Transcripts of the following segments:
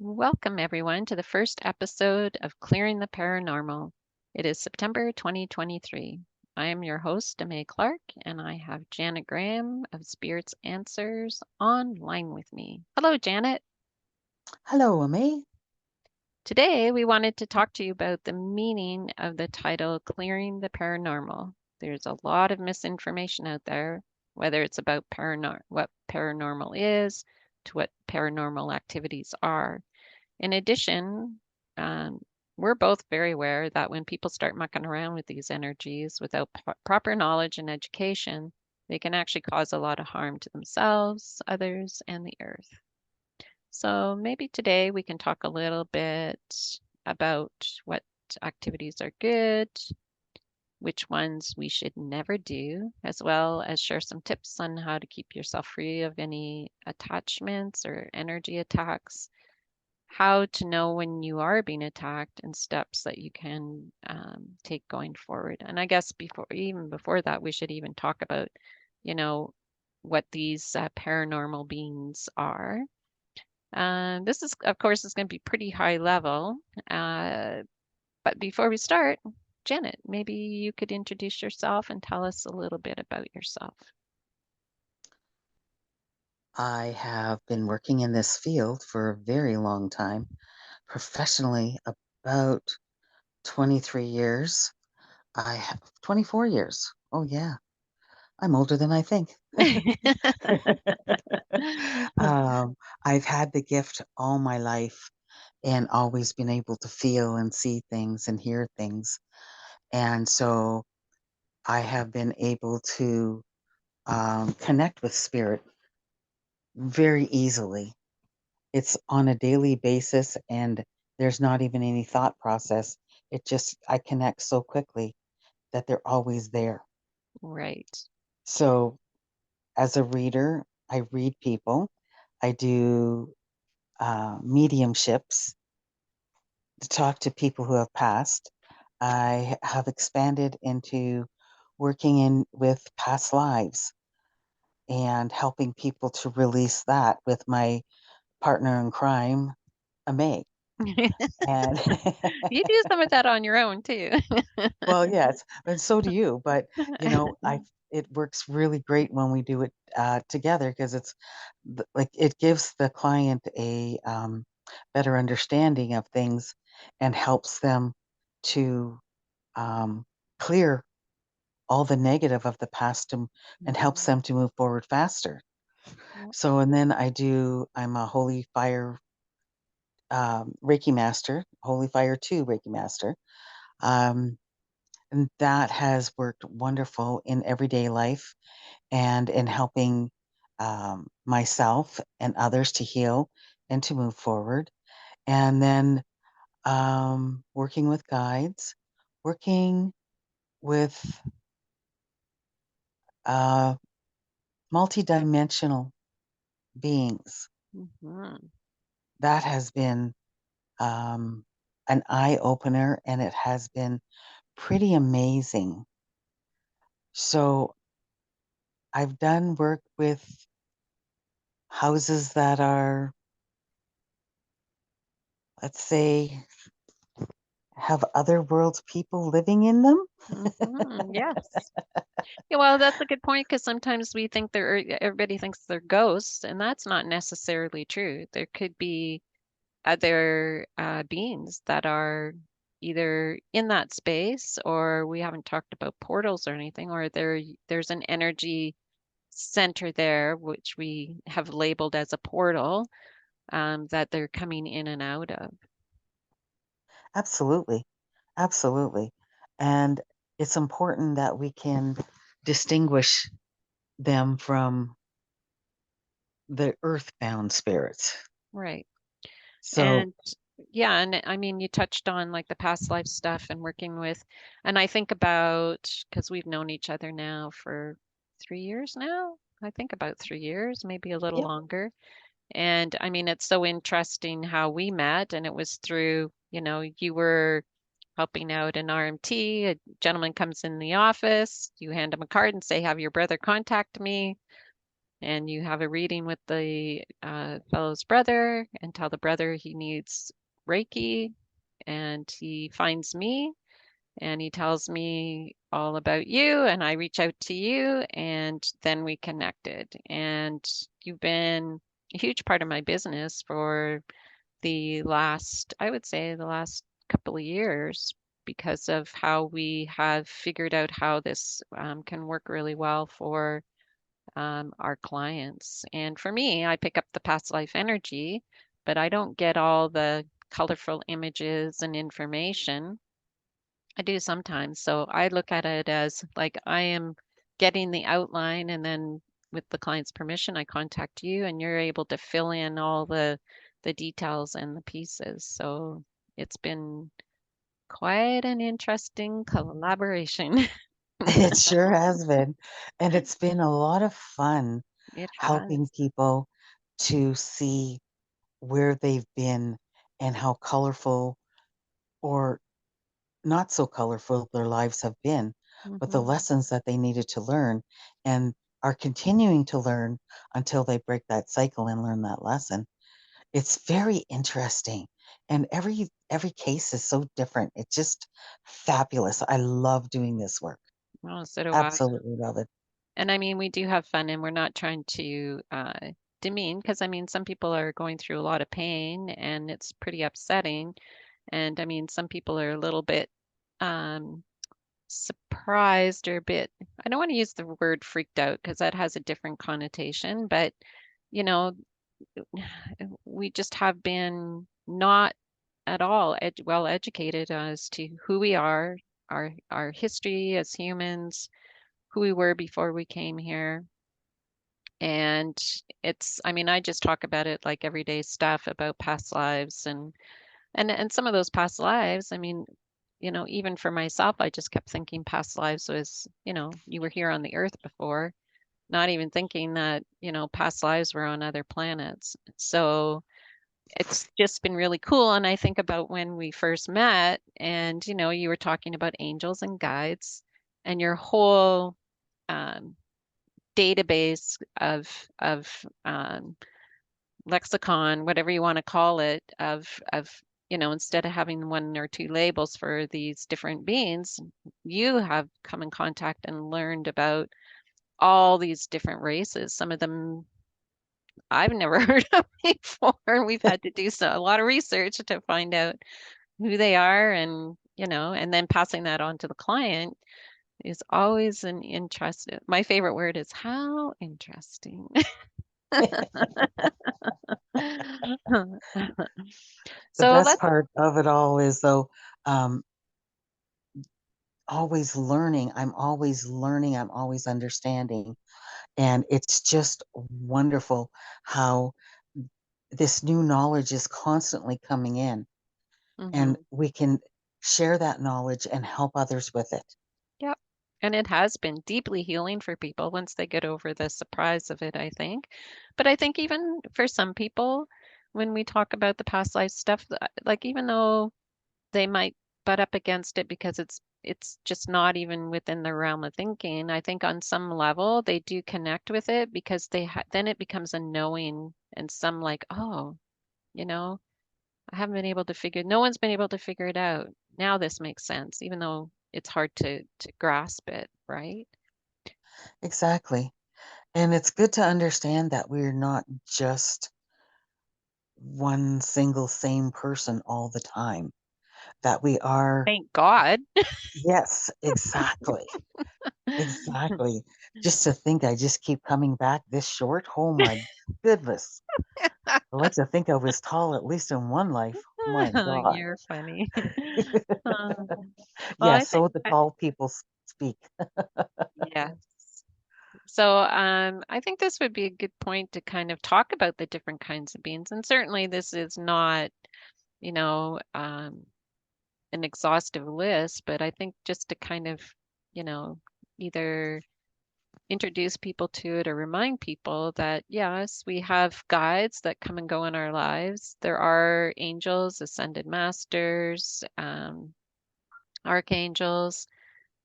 Welcome, everyone, to the first episode of Clearing the Paranormal. It is September 2023. I am your host, Aimée Clark, and I have Janet Graham of Spirits Answers online with me. Hello, Janet. Hello, Amy. Today, we wanted to talk to you about the meaning of the title Clearing the Paranormal. There's a lot of misinformation out there, whether it's about what paranormal is, to what paranormal activities are. In addition, um, we're both very aware that when people start mucking around with these energies without proper knowledge and education, they can actually cause a lot of harm to themselves, others, and the earth. So maybe today we can talk a little bit about what activities are good, which ones we should never do, as well as share some tips on how to keep yourself free of any attachments or energy attacks, how to know when you are being attacked, and steps that you can take going forward. And I guess before that, we should even talk about, you know, what these paranormal beings are. This is, of course, is going to be pretty high level. Uh, but before we start, Janet, maybe you could introduce yourself and tell us a little bit about yourself. I have been working in this field for a very long time, professionally about 23 years. I have 24 years. Oh, yeah. I'm older than I think. I've had the gift all my life and always been able to feel and see things and hear things. And so I have been able to connect with spirit very easily. It's on a daily basis and there's not even any thought process. I connect so quickly that they're always there. Right. So as a reader, I read people. I do mediumships to talk to people who have passed. I have expanded into working in with past lives and helping people to release that with my partner in crime, Amay. And You do some of that on your own too. well, yes, and so do you. But I it works really great when we do it together because like it gives the client a better understanding of things and helps them to um, clear all the negative of the past and helps Mhm. them to move forward faster. Yep. So, and then I'm a Holy Fire Reiki Master, Holy Fire 2 Reiki Master. Um, And that has worked wonderful in everyday life and in helping myself and others to heal and to move forward. And then working with guides, working with uh, multidimensional beings. Mhm. That has been um, an eye opener and it has been pretty amazing. So I've done work with houses that are, let's say, have other worlds people living in them. Mhm. Yes. Yeah, well, that's a good point because sometimes we think everybody thinks they're ghosts, and that's not necessarily true. There could be other beings that are either in that space, or we haven't talked about portals or anything, or there's an energy center there, which we have labeled as a portal, that they're coming in and out of. Absolutely. Absolutely. And it's important that we can distinguish them from the earthbound spirits. Right. So, And yeah, and I mean, you touched on like the past life stuff and working with, and I think about, because we've known each other now for 3 years now. I think about 3 years, maybe a little yep, longer. And I mean, it's so interesting how we met, and it was through, you were helping out an RMT. A gentleman comes in the office, you hand him a card and say, have your brother contact me. and you have a reading with the fellow's brother and tell the brother he needs Reiki, and he finds me and he tells me all about you, and I reach out to you, and then we connected. And you've been a huge part of my business for the last, I would say, the last couple of years because of how we have figured out how this can work really well for our clients. And for me, I pick up the past life energy, but I don't get all the colorful images and information. I do sometimes. So I look at it as like I am getting the outline, and then with the client's permission, I contact you and you're able to fill in all the details and the pieces. So it's been quite an interesting collaboration. It sure has been. And it's been a lot of fun It helping has. people to see where they've been and how colorful or not so colorful their lives have been, but the Hmm. lessons that they needed to learn and are continuing to learn until they break that cycle and learn that lesson. It's very interesting. And every case is so different. It's just fabulous. I love doing this work. Oh, so do I. Absolutely love it. And I mean, we do have fun, and we're not trying to demean, because I mean, some people are going through a lot of pain and it's pretty upsetting. And I mean, some people are a little bit um, surprised or a bit, I don't want to use the word freaked out because that has a different connotation, but you know, we just have been not at all well educated as to who we are, our history as humans, who we were before we came here. And it's, I mean, I just talk about it like everyday stuff about past lives, and some of those past lives, I mean, even for myself, I just kept thinking past lives was, you were here on the earth before, not even thinking that, past lives were on other planets. So it's just been really cool. And I think about when we first met, and, you were talking about angels and guides, and your whole um, database of lexicon, whatever you want to call it, of instead of having one or two labels for these different beings, you have come in contact and learned about all these different races. Some of them I've never heard of before. We've had to do a lot of research to find out who they are, and and then passing that on to the client is always an interest. My favorite word is how interesting. The So best let's part of it all is though, um, always learning. I'm always learning. I'm always understanding. And it's just wonderful how this new knowledge is constantly coming in and hmm. we can share that knowledge and help others with it. Yep. And it has been deeply healing for people once they get over the surprise of it, I think. But I think even for some people, when we talk about the past life stuff, like even though they might butt up against it because it's just not even within their realm of thinking, I think on some level they do connect with it because then it becomes a knowing, and some like, oh, you know, I haven't been able to figure, no one's been able to figure it out. Now this makes sense, even though it's hard to grasp it, right? Exactly. And it's good to understand that we're not just one single same person all the time, that we are, Thank God. yes, exactly. Exactly. Just to think I just keep coming back this short. Oh my goodness. I like to think I was tall at least in one life. My God. You're funny. Uh, well, Yeah, so the tall people speak. yes. So, I think this would be a good point to kind of talk about the different kinds of beans. And certainly this is not, you know, um, an exhaustive list, but I think just to kind of, you know, either introduce people to it or remind people that yes, we have guides that come and go in our lives. There are angels, ascended masters, archangels.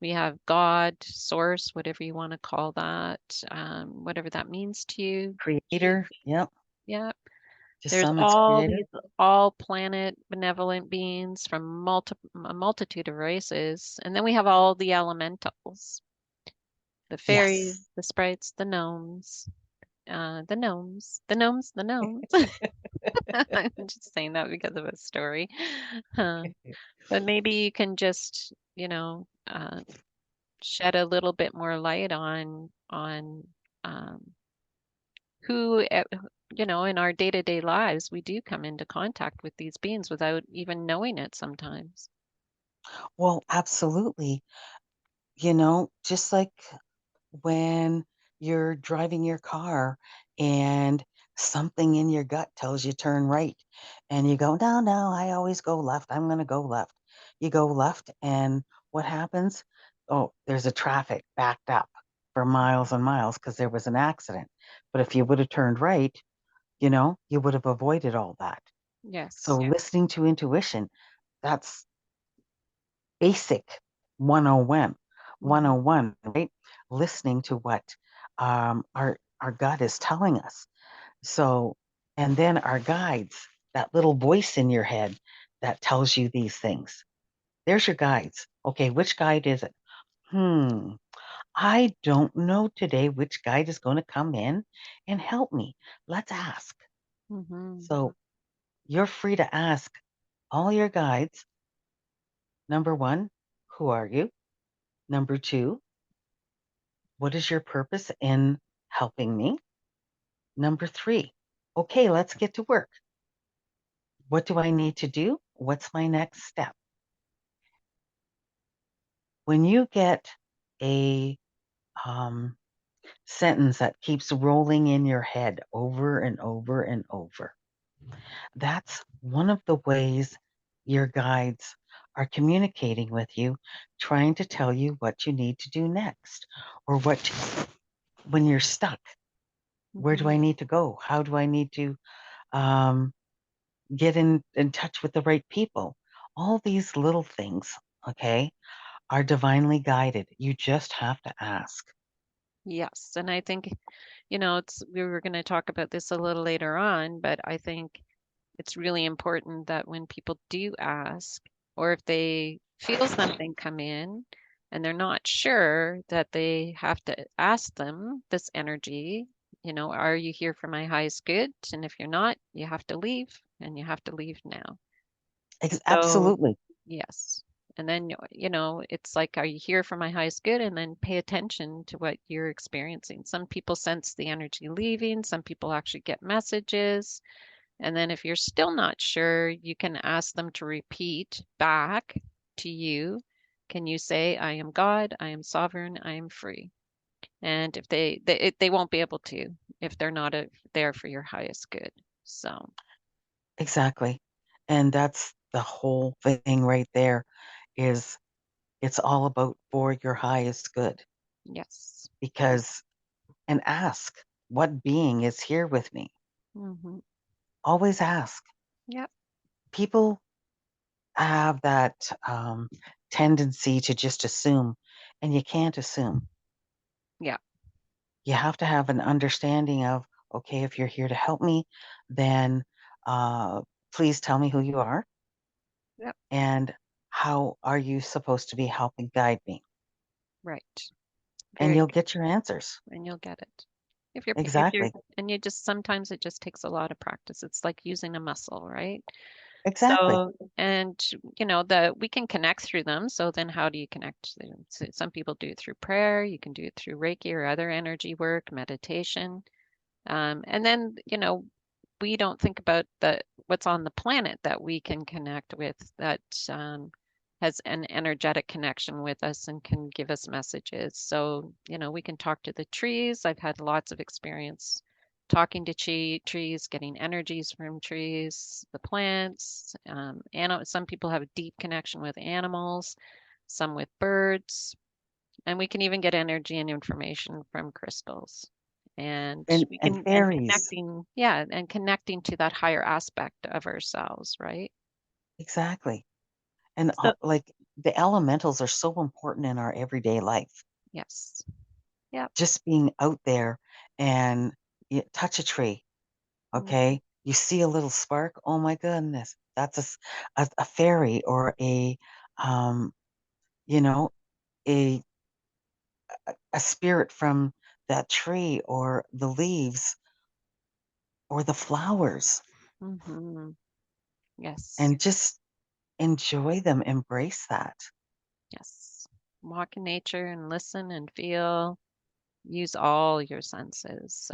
We have God, source, whatever you want to call that, whatever that means to you. Creator, yep, Yeah. to There's some it's all creator. these all planet benevolent beings from a multitude of races. And then we have all the elementals, the fairies, Yes. the sprites, the gnomes. I'm just saying that because of a story. Huh. But maybe you can just, shed a little bit more light on um, who, in our day-to-day lives, we do come into contact with these beings without even knowing it sometimes. Well, absolutely. Just like when you're driving your car and something in your gut tells you turn right and you go, no, no, I always go left. I'm going to go left. You go left and what happens? Oh, there's a traffic backed up for miles and miles because there was an accident. But if you would have turned right, you would have avoided all that. So Yes. listening to intuition, that's basic 101, Hmm. 101, right? Listening to what our gut is telling us. So, and then our guides, that little voice in your head that tells you these things. There's your guides. Okay, which guide is it? I don't know today which guide is going to come in and help me. Let's ask. Hmm. So you're free to ask all your guides. Number one, who are you? Number two, what is your purpose in helping me? Number three, okay, let's get to work. What do I need to do? What's my next step? When you get a um, sentence that keeps rolling in your head over and over and over, that's one of the ways your guides are communicating with you, trying to tell you what you need to do next, or when you're stuck, where do Hmm. I need to go? How do I need to um, get in touch with the right people? All these little things, okay, are divinely guided. You just have to ask. Yes. And I think, we were going to talk about this a little later on, but I think it's really important that when people do ask, or if they feel something come in and they're not sure, that they have to ask them, this energy, are you here for my highest good? And if you're not, you have to leave, and you have to leave now. So, Absolutely. yes. And then, it's like, are you here for my highest good? And then pay attention to what you're experiencing. Some people sense the energy leaving, some people actually get messages. And then if you're still not sure, you can ask them to repeat back to you. Can you say, I am God, I am sovereign, I am free? And if they won't be able to if they're not there for your highest good. So, Exactly. And that's the whole thing right there is it's all about for your highest good yes. because and ask what being is here with me. Hmm. Always ask. Yep. People have that tendency to just assume, and you can't assume. Yeah. You have to have an understanding of, okay, if you're here to help me, then uh, please tell me who you are Yep. and how are you supposed to be helping guide me? Right. And Very you'll good. get your answers. And you'll get it. If you're, Exactly. and you just, sometimes it just takes a lot of practice. It's like using a muscle, right? Exactly. So, and we can connect through them. So then how do you connect to them? So some people do it through prayer, you can do it through Reiki or other energy work, meditation. And then, we don't think about what's on the planet that we can connect with that has an energetic connection with us and can give us messages. So, we can talk to the trees. I've had lots of experience talking to trees, getting energies from trees, the plants. Some people have a deep connection with animals, some with birds, and we can even get energy and information from crystals. And we And can, and fairies. connecting, yeah, and connecting to that higher aspect of ourselves, right? Exactly. And So, like the elementals are so important in our everyday life. Yes. Yep. Just being out there and you touch a tree, Mhm. okay? You see a little spark, oh my goodness, that's a fairy or um, you know, a a spirit from that tree or the leaves or the flowers, Mhm. Yes. and just enjoy them, embrace that. Yes. Walk in nature and listen and feel. Use all your senses.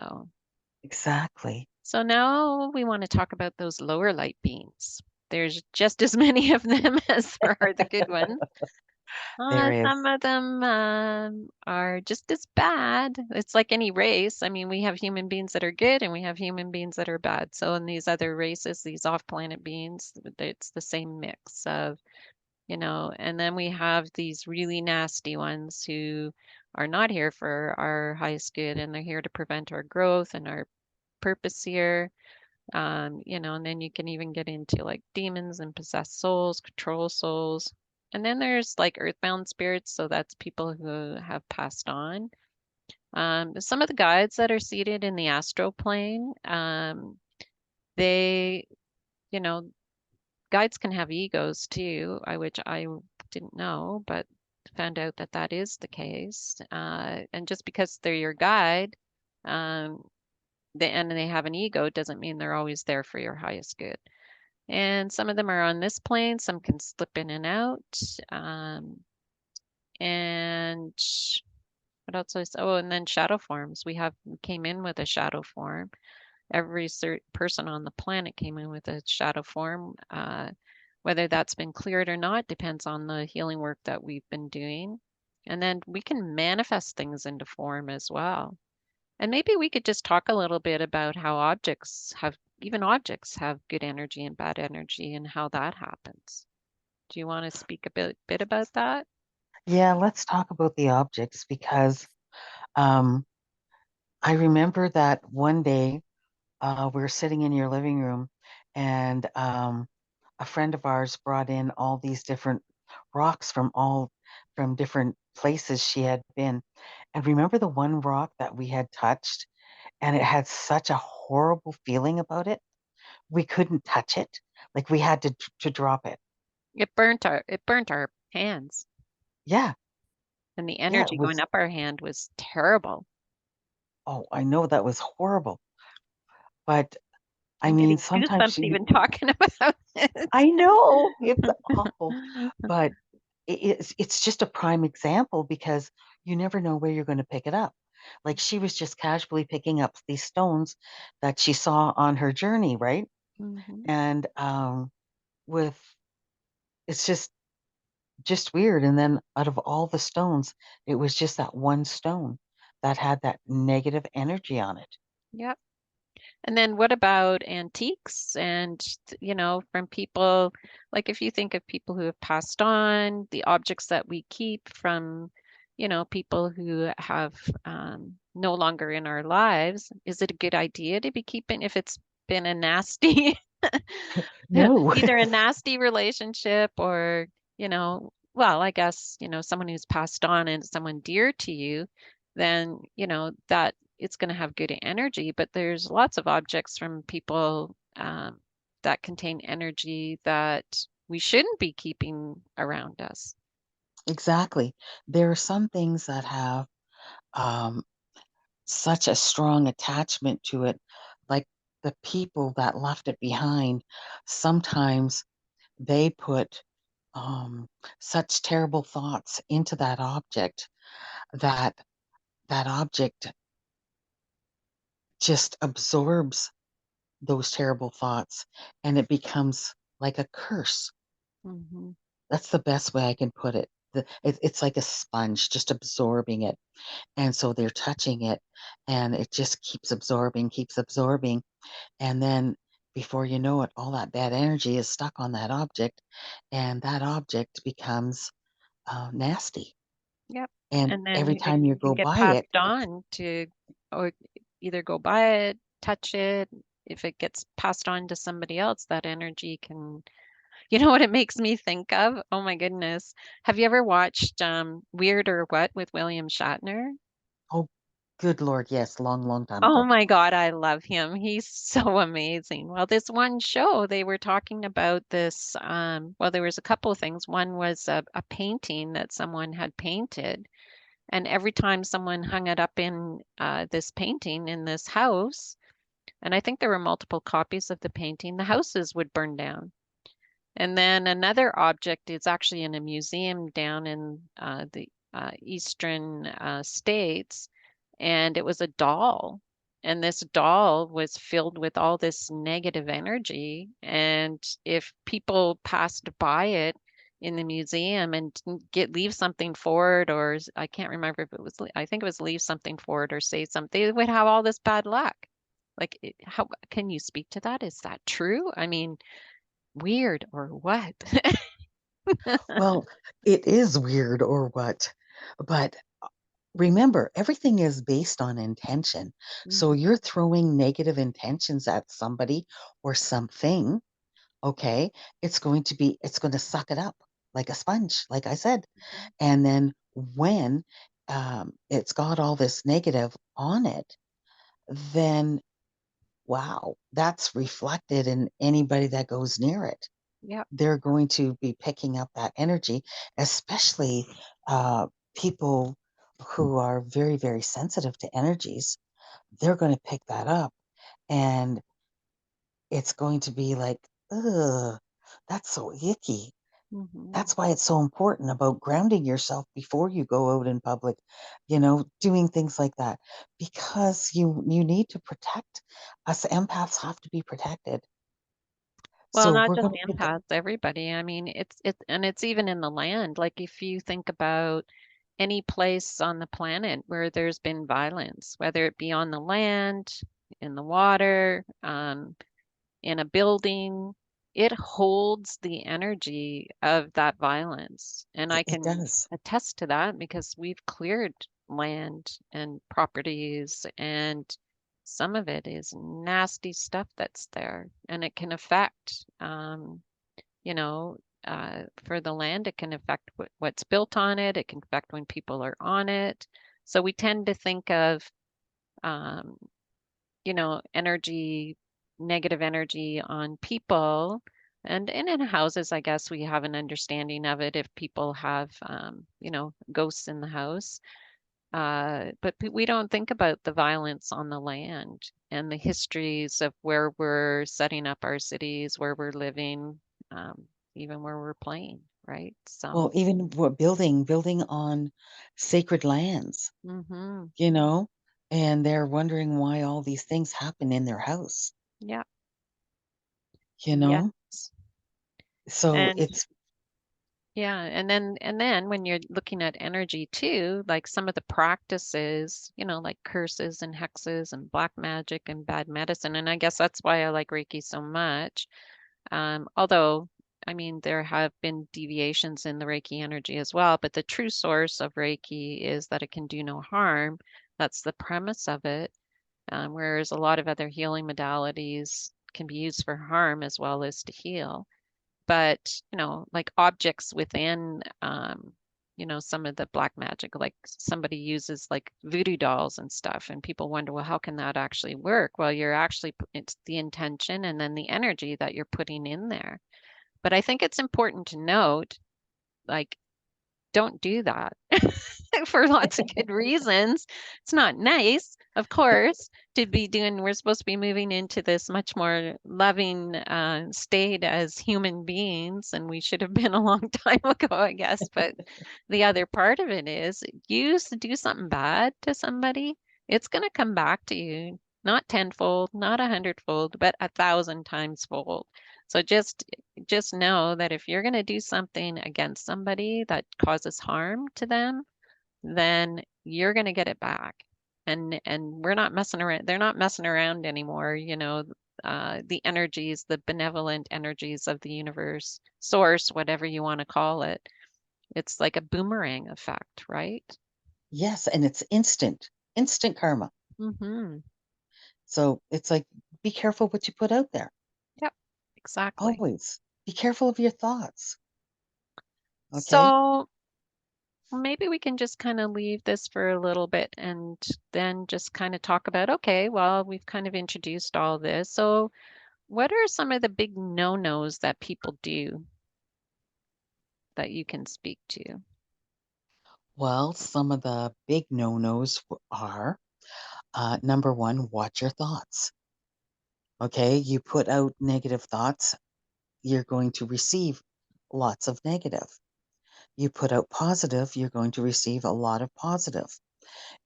Exactly. So now we want to talk about those lower light beings. There's just as many of them as there are the good ones. There is. Some of them are just as bad. It's like any race. I mean, we have human beings that are good and we have human beings that are bad. So in these other races, these off-planet beings, it's the same mix of, and then we have these really nasty ones who are not here for our highest good and they're here to prevent our growth and our purpose here. And then you can even get into like demons and possessed souls, control souls. And then there's like earthbound spirits, so that's people who have passed on. Some of the guides that are seated in the astral plane, they, you know, guides can have egos too, which I didn't know, but found out that that is the case. And just because they're your guide, um, and they have an ego doesn't mean they're always there for your highest good. And some of them are on this plane, some can slip in and out. Um, and what else was, oh, and then shadow forms. We came in with a shadow form. Every person on the planet came in with a shadow form. Whether that's been cleared or not depends on the healing work that we've been doing. And then we can manifest things into form as well. And maybe we could just talk a little bit about how even objects have good energy and bad energy and how that happens. Do you want to speak a bit about that? Yeah, let's talk about the objects because um, I remember that one day we were sitting in your living room, and a friend of ours brought in all these different rocks from different places she had been. And remember the one rock that we had touched, and it had such a horrible feeling about it. We couldn't touch it, like we had to drop it. It burnt our hands, Yeah, and the yeah, it energy going was. up our hand was terrible. Oh, I know that was horrible, but I I'm mean, getting sometimes goosebumps you. even talking about it. I know it's awful, but it's just a prime example because you never know where you're going to pick it up. Like she was just casually picking up these stones that she saw on her journey, right? Hmm. And with it's just weird. And then out of all the stones, it was just that one stone that had that negative energy on it. Yep. And then what about antiques and, from people, like if you think of people who have passed on, the objects that we keep from, people who have no longer in our lives, is it a good idea to be keeping if it's been a nasty, No. either a nasty relationship or, well, I guess, someone who's passed on and someone dear to you, then, that it's going to have good energy. But there's lots of objects from people that contain energy that we shouldn't be keeping around us. Exactly. There are some things that have um, such a strong attachment to it, like the people that left it behind. Sometimes they put such terrible thoughts into that object that that object just absorbs those terrible thoughts and it becomes like a curse. Hmm. That's the best way I can put it. It's like a sponge just absorbing it. And so they're touching it and it just keeps absorbing. And then before you know it, all that bad energy is stuck on that object and that object becomes nasty. Yep. And And then every if it time you can go get by it, passed on to, or either go by it, touch it, if it gets passed on to somebody else, that energy can You know what it makes me think of? Oh my goodness. Have you ever watched Weird or What with William Shatner? Oh, good Lord, yes, long, long time Oh ago. my God, I love him. He's so amazing. Well, this one show, they were talking about this. Well, there was a couple of things. One was a painting that someone had painted, and every time someone hung it up in this painting in this house, and I think there were multiple copies of the painting, the houses would burn down. And then another object is actually in a museum down in the eastern states, and it was a doll. And this doll was filled with all this negative energy. And if people passed by it in the museum and didn't leave something for it, or I can't remember if it was, I think it was leave something for it or say something, they would have all this bad luck. Like, how can you speak to that? Is that true? I mean, weird or what? Well, it is weird or what, but remember, everything is based on intention. So Mhm, you're throwing negative intentions at somebody or something, okay? It's going to suck it up like a sponge, like I said. mhm. And then when it's got all this negative on it, then wow, that's reflected in anybody that goes near it. Yep. They're going to be picking up that energy, especially uh, people who are very, very sensitive to energies. They're going to pick that up, and it's going to be like, ugh, that's so icky. Mhm. That's why it's so important about grounding yourself before you go out in public, doing things like that, because you need to protect us. Empaths have to be protected. Well, So not we're just going to pick up. empaths, everybody. I mean, it's even in the land. Like if you think about any place on the planet where there's been violence, whether it be on the land, in the water, in a building, it holds the energy of that violence. And I It can does. attest to that because we've cleared land and properties, and some of it is nasty stuff that's there. And it can affect, you know, for the land, it can affect what's built on it, it can affect when people are on it. So we tend to think of, um, energy, negative energy on people. And in houses, I guess we have an understanding of it if people have, ghosts in the house. But we don't think about the violence on the land and the histories of where we're setting up our cities, where we're living, even where we're playing, right? Well, So, even what building on sacred lands, hmm you know, and they're wondering why all these things happen in their house, yeah, you know? yes. So And it's yeah, and then when you're looking at energy too, like some of the practices, like curses and hexes and black magic and bad medicine, and I guess that's why I like Reiki so much. Although, I mean, there have been deviations in the Reiki energy as well, but the true source of Reiki is that it can do no harm. That's the premise of it. Whereas a lot of other healing modalities can be used for harm as well as to heal. But, like objects within, some of the black magic, like somebody uses like voodoo dolls and stuff, and people wonder, well, how can that actually work? Well, it's the intention and then the energy that you're putting in there. But I think it's important to note, like, don't do that for lots of good reasons. It's not nice, of course, to be doing, we're supposed to be moving into this much more loving state as human beings, and we should have been a long time ago, I guess. But the other part of it is do something bad to somebody, it's going to come back to you, not tenfold, not 100-fold, but 1,000 times fold. So just know that if you're going to do something against somebody that causes harm to them, then you're going to get it back. And we're not messing around. They're not messing around anymore. The energies, the benevolent energies of the universe, source, whatever you want to call it. It's like a boomerang effect, right? yes, and it's instant karma. Mm-hmm. So it's like be careful what you put out there. Yep, exactly. Always Be careful of your thoughts. Okay. So maybe we can just kind of leave this for a little bit and then just kind of talk about, okay, well, we've kind of introduced all this. So what are some of the big no-nos that people do that you can speak to? Well, some of the big no-nos are number one, watch your thoughts. Okay. You put out negative thoughts, you're going to receive lots of negative. You put out positive, you're going to receive a lot of positive.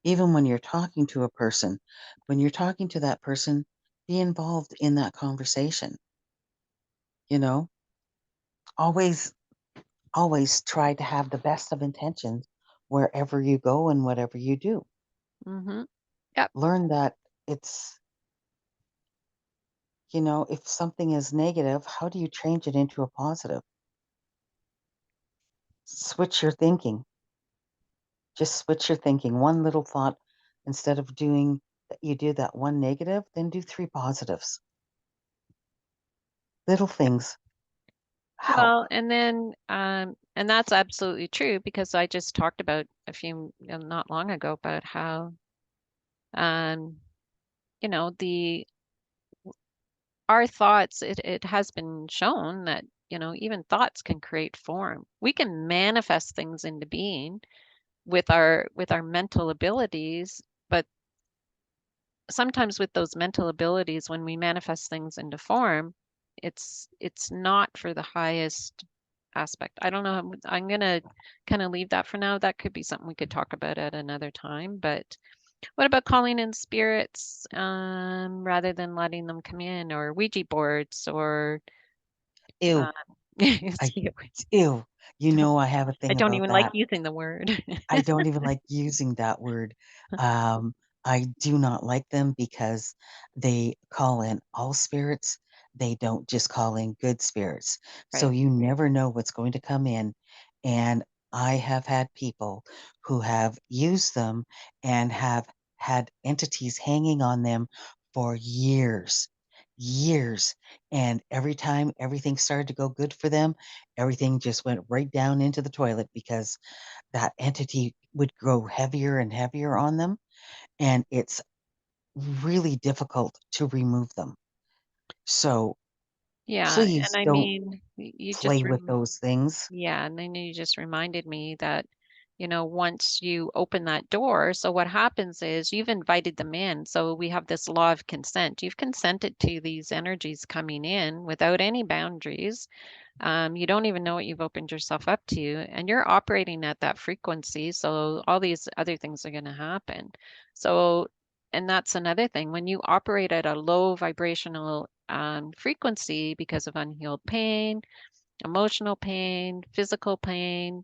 Even when you're talking to a person, when you're talking to that person, be involved in that conversation. You know, always, always try to have the best of intentions wherever you go and whatever you do. Mm-hmm. Yep. Learn that it's, if something is negative, how do you change it into a positive? Switch your thinking. Just switch your thinking. One little thought, instead of doing that, you do that one negative, then do three positives. Little things help. Well, and then, and that's absolutely true because I just talked about not long ago about how, um, the our thoughts, it has been shown that, even thoughts can create form. We can manifest things into being with our mental abilities, but sometimes with those mental abilities, when we manifest things into form, it's not for the highest aspect. I don't know. I'm gonna kind of leave that for now. That could be something we could talk about at another time. But what about calling in spirits, rather than letting them come in, or Ouija boards, or Ew. um, I see, ew. I have a I thing don't about even like that. using the word. I don't even like using that word. Um, I do not like them because they call in all spirits. They don't just call in good spirits. So Right. you never know what's going to come in. And I have had people who have used them and have had entities hanging on them for years, years. And every time everything started to go good for them, everything just went right down into the toilet because that entity would grow heavier and heavier on them, and it's really difficult to remove them. So Yeah, and please I don't mean, you play just with rem those things. yeah, and then you just reminded me that, once you open that door, so what happens is you've invited them in. So we have this law of consent. You've consented to these energies coming in without any boundaries. You don't even know what you've opened yourself up to, and you're operating at that frequency. So all these other things are going to happen. So, and that's another thing. When you operate at a low vibrational frequency because of unhealed pain, emotional pain, physical pain,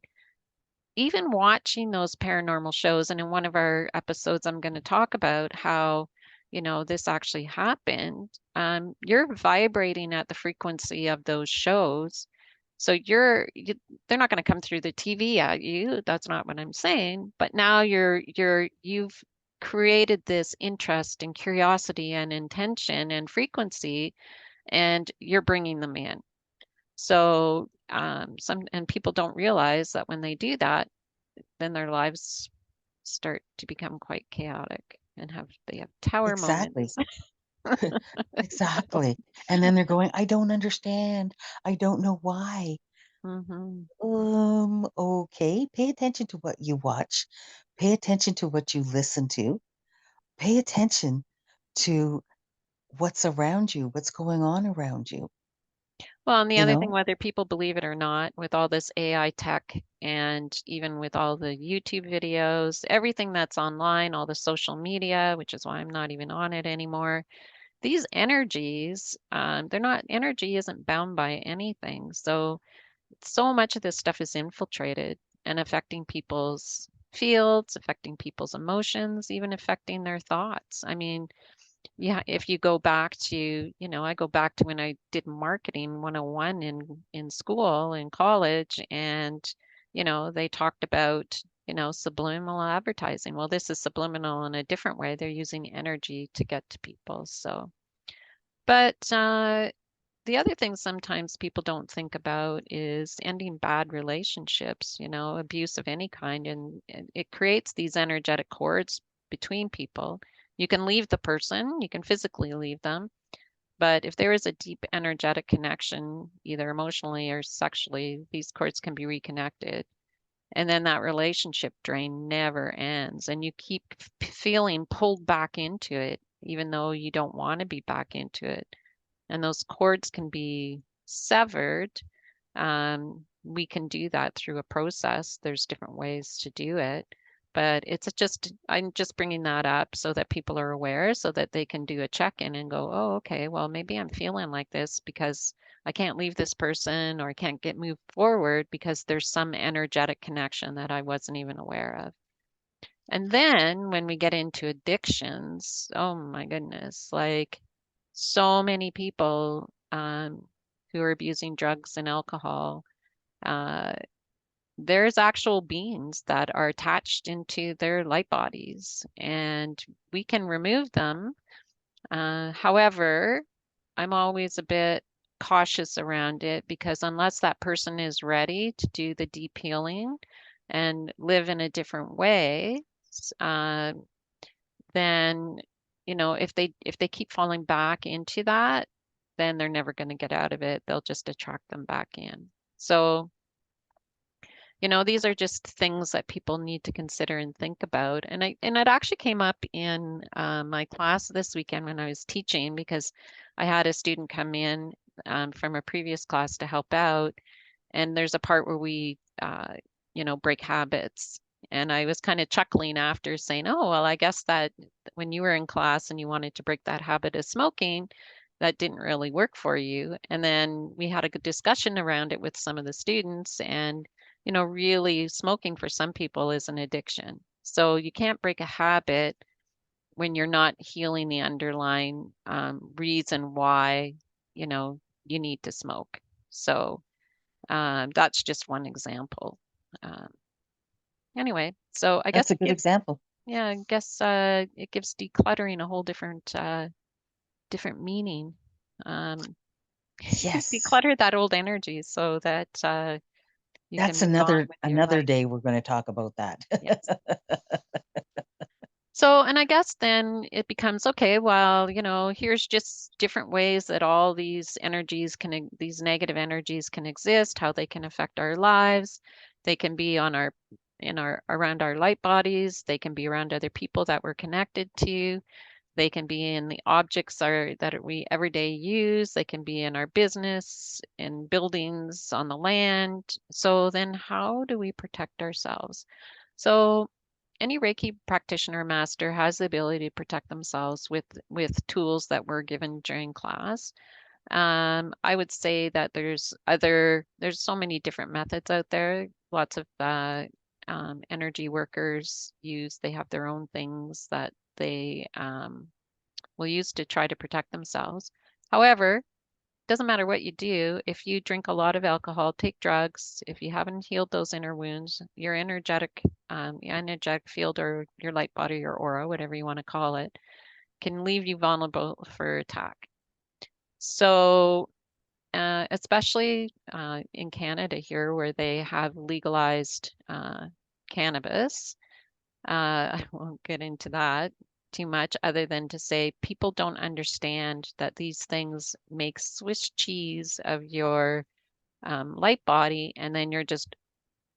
even watching those paranormal shows, and in one of our episodes, I'm going to talk about how, this actually happened. You're vibrating at the frequency of those shows. So they're not going to come through the TV at you. That's not what I'm saying. But now you've created this interest and curiosity and intention and frequency, and you're bringing them in. So and people don't realize that when they do that, then their lives start to become quite chaotic and they have tower Exactly. moments. Exactly. And then they're going, I don't understand. I don't know why. Hmm. Okay. Pay attention to what you watch. Pay attention to what you listen to. Pay attention to what's around you, what's going on around you, Well, and the you other thing, know? whether people believe it or not, with all this AI tech and even with all the YouTube videos, everything that's online, all the social media, which is why I'm not even on it anymore, these energies, energy isn't bound by anything. So much of this stuff is infiltrated and affecting people's fields, affecting people's emotions, even affecting their thoughts. I mean, yeah, if you go back to, I go back to when I did marketing 101 in school, in college, and, they talked about, subliminal advertising. Well, this is subliminal in a different way. They're using energy to get to people. So, but the other thing sometimes people don't think about is ending bad relationships, abuse of any kind, and it creates these energetic cords between people. You can leave the person, you can physically leave them, but if there is a deep energetic connection, either emotionally or sexually, these cords can be reconnected. And then that relationship drain never ends, and you keep feeling pulled back into it, even though you don't want to be back into it. And those cords can be severed. We can do that through a process. There's different ways to do it, but I'm just bringing that up so that people are aware, so that they can do a check-in and go, oh, okay, well, maybe I'm feeling like this because I can't leave this person, or I can't get moved forward because there's some energetic connection that I wasn't even aware of. And then when we get into addictions, oh my goodness, like so many people who are abusing drugs and alcohol, uh, there's actual beings that are attached into their light bodies, and we can remove them. However, I'm always a bit cautious around it, because unless that person is ready to do the deep healing and live in a different way, uh, then if they keep falling back into that, then they're never going to get out of it. They'll just attract them back in. So, these are just things that people need to consider and think about. And it actually came up in my class this weekend when I was teaching, because I had a student come in from a previous class to help out, and there's a part where we break habits. And I was kind of chuckling after, saying, oh, well, I guess that when you were in class and you wanted to break that habit of smoking, that didn't really work for you. And then we had a good discussion around it with some of the students, and really, smoking for some people is an addiction. So you can't break a habit when you're not healing the underlying reason why you know you need to smoke. So that's just one example. Um, anyway, so I guess That's a good example. I guess it gives decluttering a whole different meaning. Um, Yes. declutter that old energy so that you can That's move on another with your another life. day we're going to talk about that. Yes. So, and I guess then it becomes okay, well, here's just different ways that all these energies these negative energies can exist, how they can affect our lives. They can be around our light bodies. They can be around other people that we're connected to. They can be in the objects that we everyday use. They can be in our business, in buildings, on the land. So then how do we protect ourselves? So any Reiki practitioner or master has the ability to protect themselves with tools that were given during class. I would say that there's so many different methods out there. Lots of energy workers they have their own things that they will use to try to protect themselves. However, doesn't matter what you do, if you drink a lot of alcohol, take drugs, if you haven't healed those inner wounds, your energetic field, or your light body, your aura, whatever you want to call it, can leave you vulnerable for attack. So, especially in Canada here, where they have legalized cannabis, I won't get into that too much, other than to say people don't understand that these things make Swiss cheese of your light body, and then you're just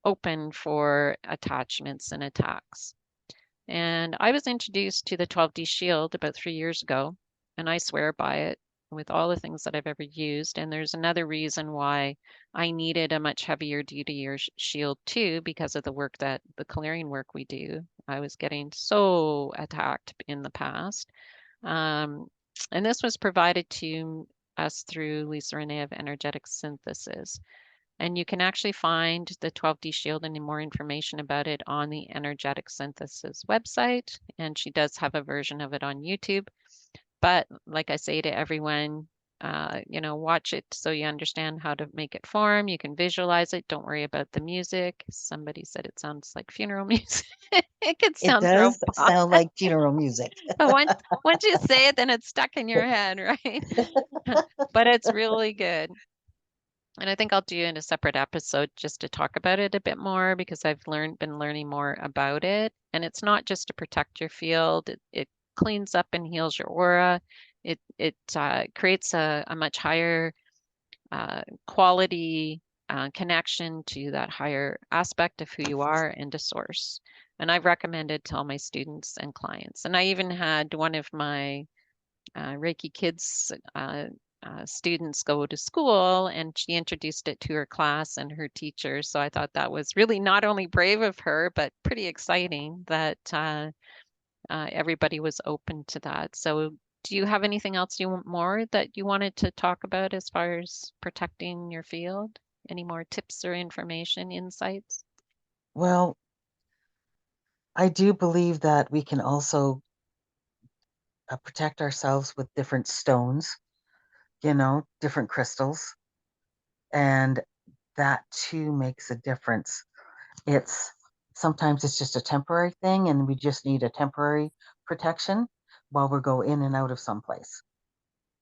open for attachments and attacks. And I was introduced to the 12D Shield about 3 years ago, and I swear by it with all the things that I've ever used. And there's another reason why I needed a much heavier duty shield too, because of the clearing work we do. I was getting so attacked in the past. Um, and this was provided to us through Lisa Renee of Energetic Synthesis. And you can actually find the 12D Shield and more information about it on the Energetic Synthesis website. And she does have a version of it on YouTube. But like I say to everyone, watch it so you understand how to make it form. You can visualize it. Don't worry about the music. Somebody said it sounds like funeral music. It can It sound does robotic, sound like funeral music. but once you say it, then it's stuck in your head, right? but it's really good. And I think I'll do in a separate episode just to talk about it a bit more because I've been learning more about it. And it's not just to protect your field. It cleans up and heals your aura. It creates a much higher quality connection to that higher aspect of who you are and to source. And I've recommended to all my students and clients. And I even had one of my Reiki kids students go to school, and she introduced it to her class and her teachers. So I thought that was really not only brave of her, but pretty exciting that everybody was open to that. So do you have anything else you want more that you wanted to talk about as far as protecting your field? Any more tips or information, insights? Well, I do believe that we can also protect ourselves with different stones, different crystals, and that too makes a difference. It's sometimes it's just a temporary thing, and we just need a temporary protection while we go in and out of someplace.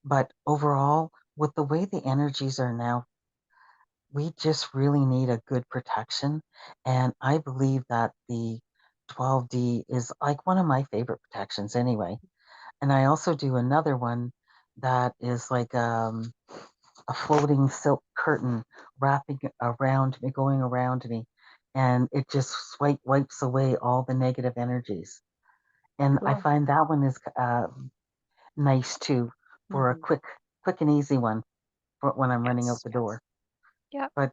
But overall, with the way the energies are now, we just really need a good protection. And I believe that the 12D is like one of my favorite protections anyway. And I also do another one that is like a floating silk curtain wrapping around me, going around me. And it just wipes away all the negative energies. And I Cool. find that one is nice too for a Hmm. quick and easy one for when I'm running out Yes. the door. Yeah. But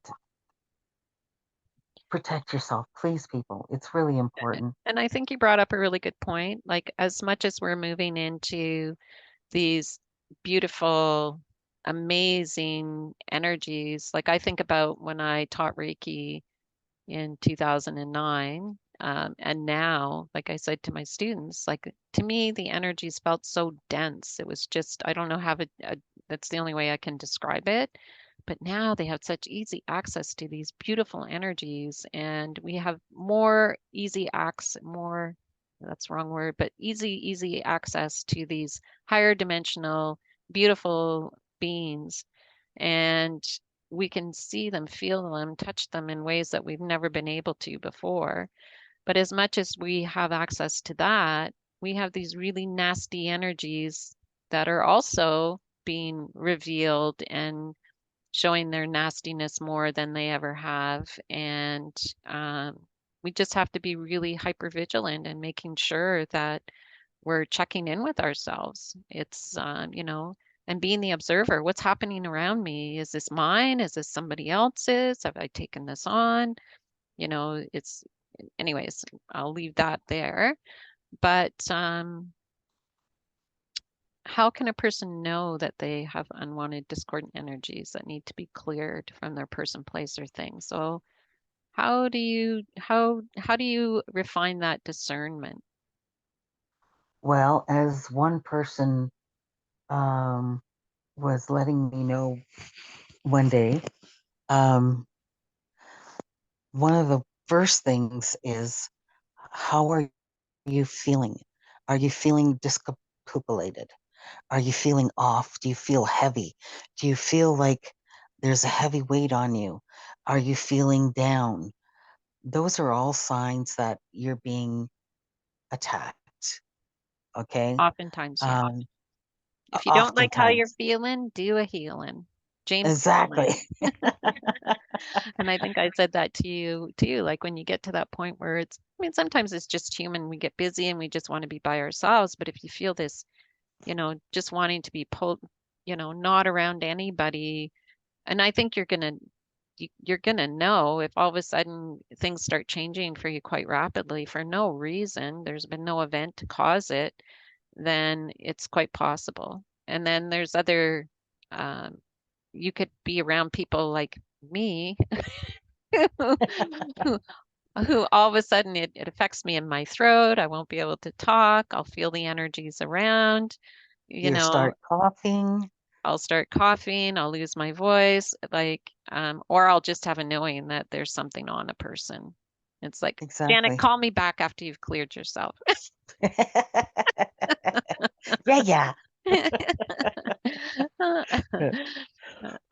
protect yourself, please, people. It's really important. And I think you brought up a really good point. Like, as much as we're moving into these beautiful, amazing energies, like I think about when I taught Reiki in 2009. And now, like I said to my students, like to me, the energies felt so dense. It was just, I don't know how that's the only way I can describe it. But now they have such easy access to these beautiful energies, and we have more easy access, more, that's the wrong word, but easy access to these higher dimensional, beautiful beings. And we can see them, feel them, touch them in ways that we've never been able to before. But as much as we have access to that, we have these really nasty energies that are also being revealed and showing their nastiness more than they ever have. And we just have to be really hyper vigilant and making sure that we're checking in with ourselves. It's, and being the observer. What's happening around me? Is this mine? Is this somebody else's? Have I taken this on? It's, anyways, I'll leave that there. But how can a person know that they have unwanted discordant energies that need to be cleared from their person, place, or thing? So how do you refine that discernment? Well, as one person um, was letting me know one day, um, one of the first things is how are you feeling? Are you feeling discombobulated? Are you feeling off? Do you feel heavy? Do you feel like there's a heavy weight on you? Are you feeling down? Those are all signs that you're being attacked. Okay. Oftentimes, yeah. Um, If you don't like how you're Oftentimes. feeling, do a healing. James Exactly. Cleveland. And I think I said that to you too. Like when you get to that point where I mean, sometimes it's just human. We get busy and we just want to be by ourselves. But if you feel this, just wanting to be pulled, not around anybody, and I think you're gonna know if all of a sudden things start changing for you quite rapidly for no reason. There's been no event to cause it, then it's quite possible. And then there's other, um, you could be around people like me who, who all of a sudden it affects me in my throat. I won't be able to talk. I'll feel the energies around, you You know, start coughing. I'll start coughing, I'll lose my voice, like, or I'll just have a knowing that there's something on a person. It's like, Janet, Exactly. call me back after you've cleared yourself. Yeah, yeah.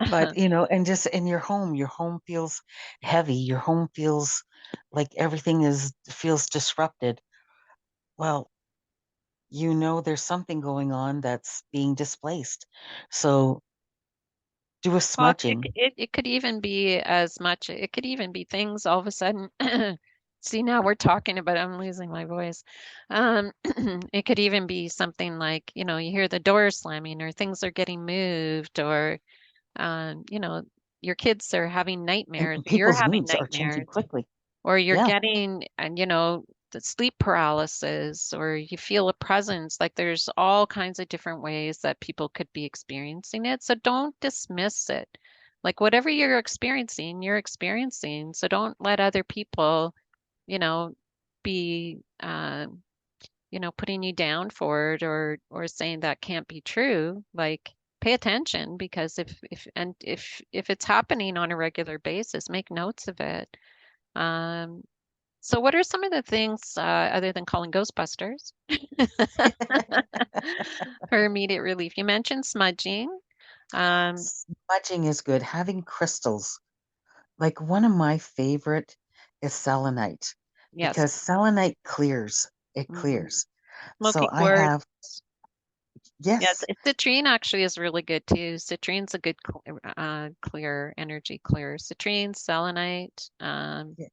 But, and just in your home feels heavy. Your home feels like everything is feels disrupted. Well, there's something going on that's being displaced. So do a Well, smudging. it could even be as much, it could even be things all of a sudden. See, now we're talking about, I'm losing my voice. It could even be something like, you hear the door slamming or things are getting moved or, um, you know, your kids are having And nightmares or you're people's having moods are changing nightmares quickly. or you're Yeah, getting, and the sleep paralysis, or you feel a presence. Like there's all kinds of different ways that people could be experiencing it. So don't dismiss it. Like whatever you're experiencing, you're experiencing. So don't let other people, you know, be, putting you down for it or saying that can't be true. Like pay attention because if it's happening on a regular basis, make notes of it. Um, so what are some of the things, other than calling Ghostbusters, for immediate relief? You mentioned smudging. Um, smudging is good. Having crystals. Like one of my favorite is selenite yes. because selenite clears. It Hmm. clears. Smoky So I quartz. have, Yeah, yes, citrine actually is really good too. Citrine's a good clear energy clear. Citrine, selenite, y-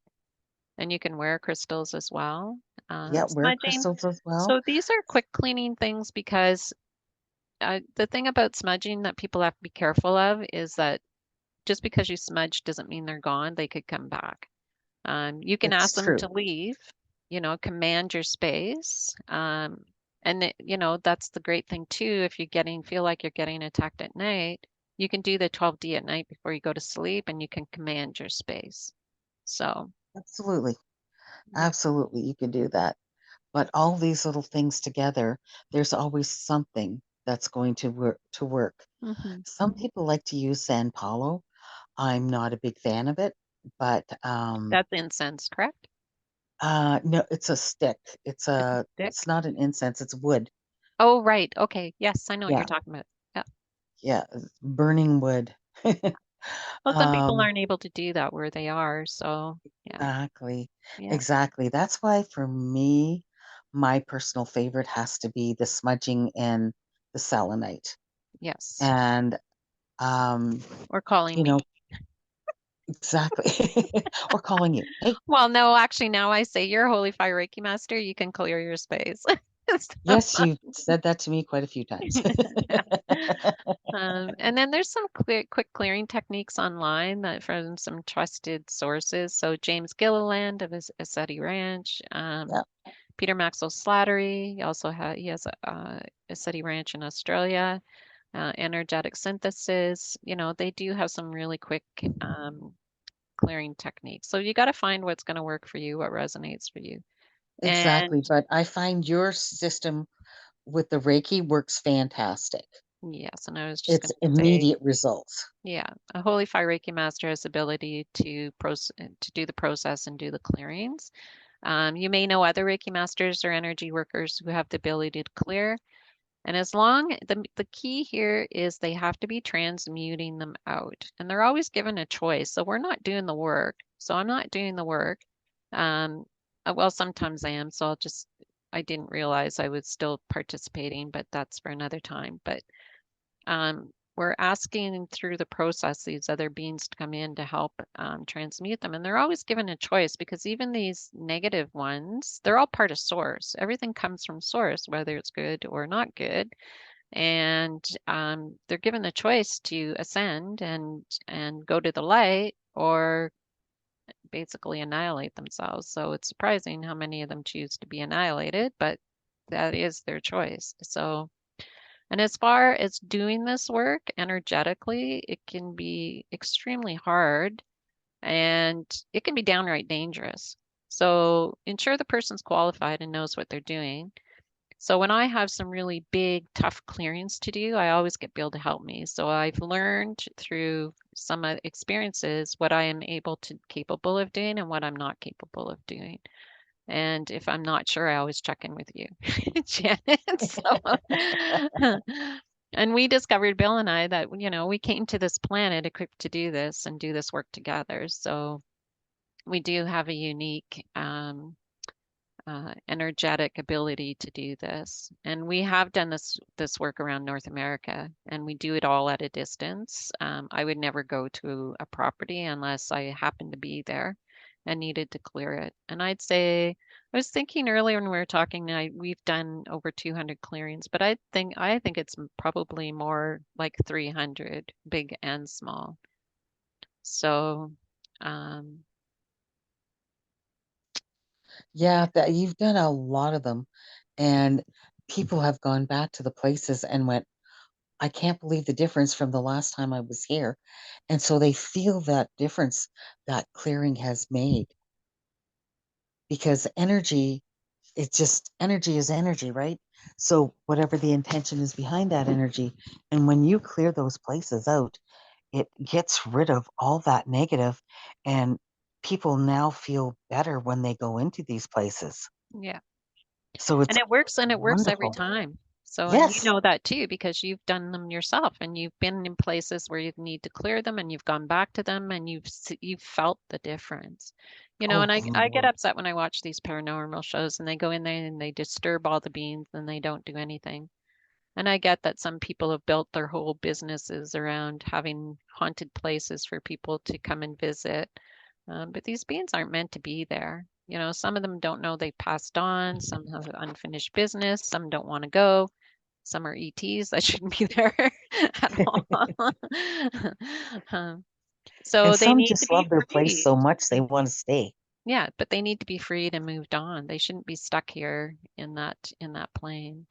and you can wear crystals as well. yeah, wear Smudging. crystals as well. So these are quick cleaning things because the thing about smudging that people have to be careful of is that just because you smudge doesn't mean they're gone. They could come back. You can It's ask them true. to leave, command your space. That's the great thing too. If feel like you're getting attacked at night, you can do the 12D at night before you go to sleep and you can command your space. So, Absolutely. yeah. Absolutely. You can do that. But all these little things together, there's always something that's going to work. Hmm. Some people like to use San Paulo. I'm not a big fan of it, but That's incense, correct? no, it's a stick. It's It's a a stick. it's not an incense, it's wood. Oh, right. Okay. Yes, I know what you're Yeah, talking about. Yeah. yeah, burning wood. Well, some people Um, aren't able to do that where they are. So, yeah. exactly. Yeah. Exactly. That's why for me, my personal favorite has to be the smudging and the selenite. Yes. And um, Or calling you me. know, exactly. Or calling you. Hey, Well, no, actually, now I say you're a Holy Fire Reiki master. You can clear your space. So, yes, you've said that to me quite a few times. and then there's some quick clearing techniques online that from some trusted sources. So James Gilliland of his Assetti Ranch, Yeah, Peter Maxwell Slattery. He has a Assetti Ranch in Australia. Energetic synthesis. They do have some really quick clearing techniques. So you got to find what's going to work for you, what resonates for you. And exactly. But I find your system with the Reiki works fantastic. yes, and I was just going It's to say, immediate results. yeah, a Holy Fire Reiki master has the ability to do the process and do the clearings. You may know other Reiki masters or energy workers who have the ability to clear. And as long the key here is they have to be transmuting them out, and they're always given a choice. So we're not doing the work. So I'm not doing the work. Um, well, sometimes I am. So I didn't realize I was still participating, but that's for another time. But we're asking through the process these other beings to come in to help transmute them. And they're always given a choice because even these negative ones, they're all part of source. Everything comes from source, whether it's good or not good. And they're given the choice to ascend and go to the light or basically annihilate themselves. So it's surprising how many of them choose to be annihilated, but that is their choice. So and as far as doing this work energetically, it can be extremely hard and it can be downright dangerous. So ensure the person's qualified and knows what they're doing. So when I have some really big, tough clearings to do, I always get Bill to help me. So I've learned through some experiences what I am capable of doing and what I'm not capable of doing. And if I'm not sure, I always check in with you, Janet. So And we discovered, Bill and I, that, we came to this planet equipped to do this and do this work together. So we do have a unique energetic ability to do this. And we have done this work around North America, and we do it all at a distance. I would never go to a property unless I happened to be there and needed to clear it. And I'd say I was thinking earlier when we were talking, we've done over 200 clearings, but I think it's probably more like 300, big and small. So, um, Yeah, that you've done a lot of them, and people have gone back to the places and went, I can't believe the difference from the last time I was here. And so they feel that difference that clearing has made, because energy, it's just energy is energy, right? So whatever the intention is behind that energy, and when you clear those places out, it gets rid of all that negative, and people now feel better when they go into these places. yeah. So it's And it works every wonderful. time. So, and you Yes. know that too because you've done them yourself and you've been in places where you need to clear them and you've gone back to them and you've felt the difference. Oh, And I get Lord. upset when I watch these paranormal shows and they go in there and they disturb all the beings and they don't do anything. And I get that some people have built their whole businesses around having haunted places for people to come and visit. But these beings aren't meant to be there. Some of them don't know they passed on, some have unfinished business, some don't want to go, some are ETs that shouldn't be there at all. Um, And so they some need to just be love their place freed. so much they want to stay. Yeah, but they need to be freed and moved on. They shouldn't be stuck here in that plane.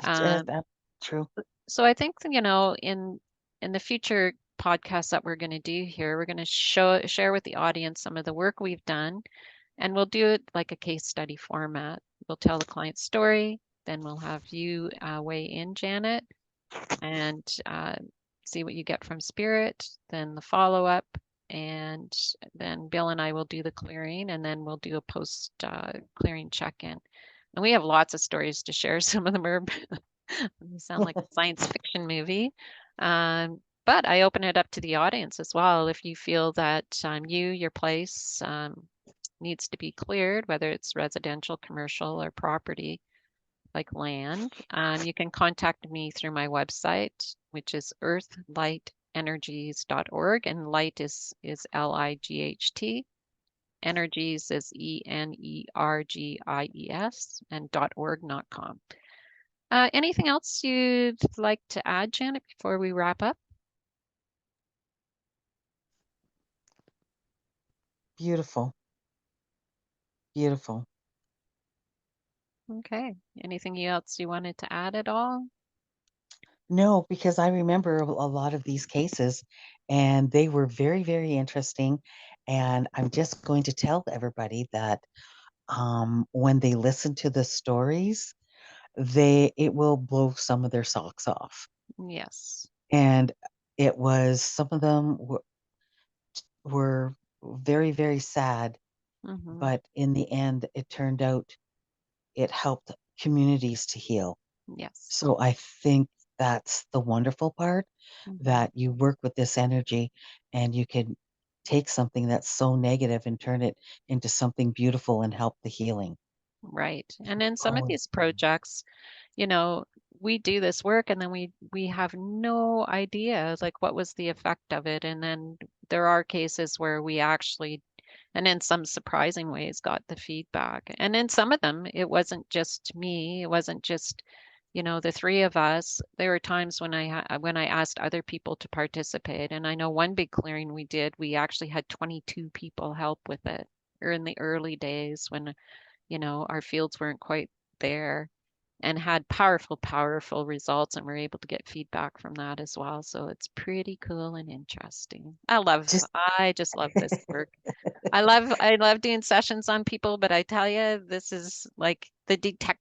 Um, That's true. So I think, in the future podcasts that we're going to do here, we're going to share with the audience some of the work we've done, and we'll do it like a case study format. We'll tell the client's story, then we'll have you weigh in, Janet, and see what you get from spirit, then the follow-up, and then Bill and I will do the clearing, and then we'll do a post clearing check-in. And we have lots of stories to share. Some of them are they sound like a science fiction movie. But I open it up to the audience as well. If you feel that your place needs to be cleared, whether it's residential, commercial, or property like land, you can contact me through my website, which is earthlightenergies.org. And light is Light. Energies is Energies, and .org, not com. Anything else you'd like to add, Janet, before we wrap up? Beautiful. Beautiful. Okay. Anything else you wanted to add at all? No, because I remember a lot of these cases and they were very, very interesting. And I'm just going to tell everybody that when they listen to the stories, it will blow some of their socks off. Yes. And it was some of them were very, very sad, Mm-hmm. but in the end, it turned out it helped communities to heal. Yes. So I think that's the wonderful part, Mm-hmm. that you work with this energy and you can take something that's so negative and turn it into something beautiful and help the healing. Right. And in some of Oh, these projects, you know, we do this work and then we have no idea like what was the effect of it. And then there are cases where we actually, and in some surprising ways, got the feedback. And in some of them, it wasn't just me. It wasn't just, the three of us. There were times when I asked other people to participate. And I know one big clearing we did, we actually had 22 people help with it, or in the early days when our fields weren't quite there, and had powerful, powerful results. And we're able to get feedback from that as well. So it's pretty cool and interesting. just I just love this work. I love doing sessions on people, but I tell you, this is like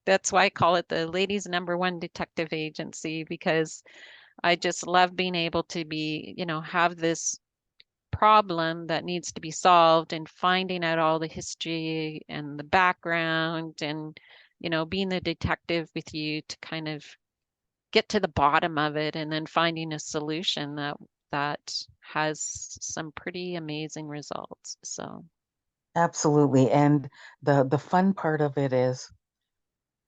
that's why I call it the ladies' number one detective agency, because I just love being able to have this problem that needs to be solved and finding out all the history and the background and being the detective with you to kind of get to the bottom of it and then finding a solution that has some pretty amazing results. So Absolutely. And the fun part of it is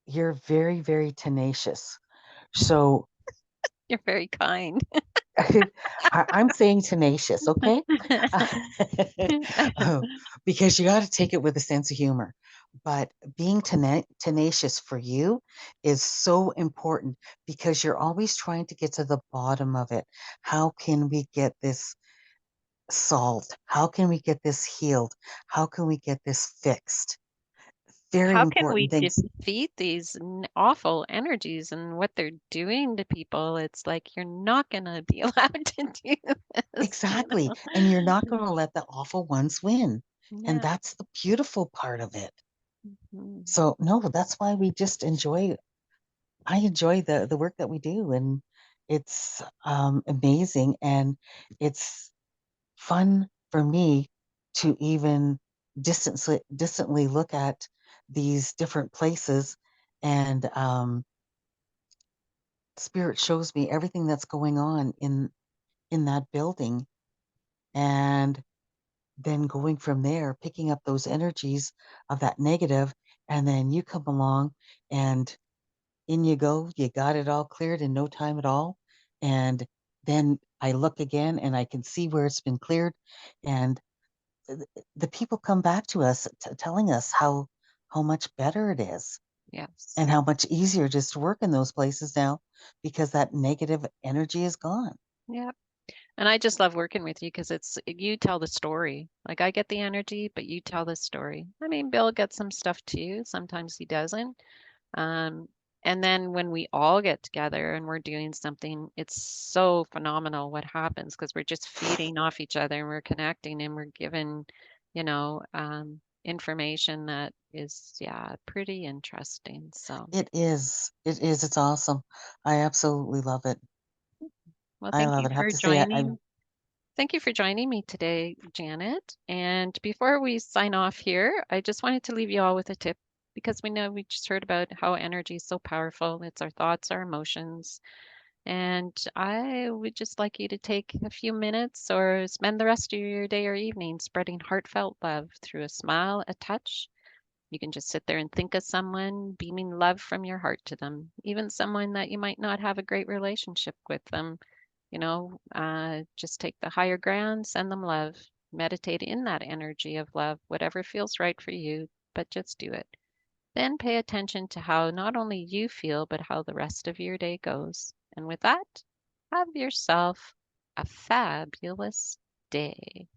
you're very, very tenacious. So you're very kind. I'm saying tenacious, okay? Uh, because you got to take it with a sense of humor. But being tenacious for you is so important because you're always trying to get to the bottom of it. How can we get this solved? How can we get this healed? How can we get this fixed? Very How can we important things. defeat these awful energies and what they're doing to people? It's like you're not going to be allowed to do this, you Exactly. know? And you're not going to let the awful ones win. And Yeah. that's the beautiful part of it. Mhm. So no, that's why we just enjoy I enjoy the work that we do, and it's amazing, and it's fun for me to even distantly look at these different places, and spirit shows me everything that's going on in that building, and then going from there, picking up those energies of that negative, and then you come along and in you go. You got it all cleared in no time at all. And then I look again and I can see where it's been cleared. And the people come back to us telling us how much better it is Yes. and how much easier it is to work in those places now because that negative energy is gone. Yeah. And I just love working with you because it's you tell the story. Like I get the energy, but you tell the story. I mean, Bill gets some stuff too. Sometimes he doesn't. Um, and then when we all get together and we're doing something, it's so phenomenal what happens because we're just feeding off each other and we're connecting and we're given, information that is, yeah, pretty interesting. So, It is. It is. It's awesome. I absolutely love it. well, I love it. I have to say, thank you for joining me today, Janet. And before we sign off here, I just wanted to leave you all with a tip because we know we just heard about how energy is so powerful. It's our thoughts, our emotions. And I would just like you to take a few minutes or spend the rest of your day or evening spreading heartfelt love through a smile, a touch. You can just sit there and think of someone, beaming love from your heart to them, even someone that you might not have a great relationship with them. Just take the higher ground, send them love, meditate in that energy of love, whatever feels right for you, but just do it. Then pay attention to how not only you feel, but how the rest of your day goes. And with that, have yourself a fabulous day.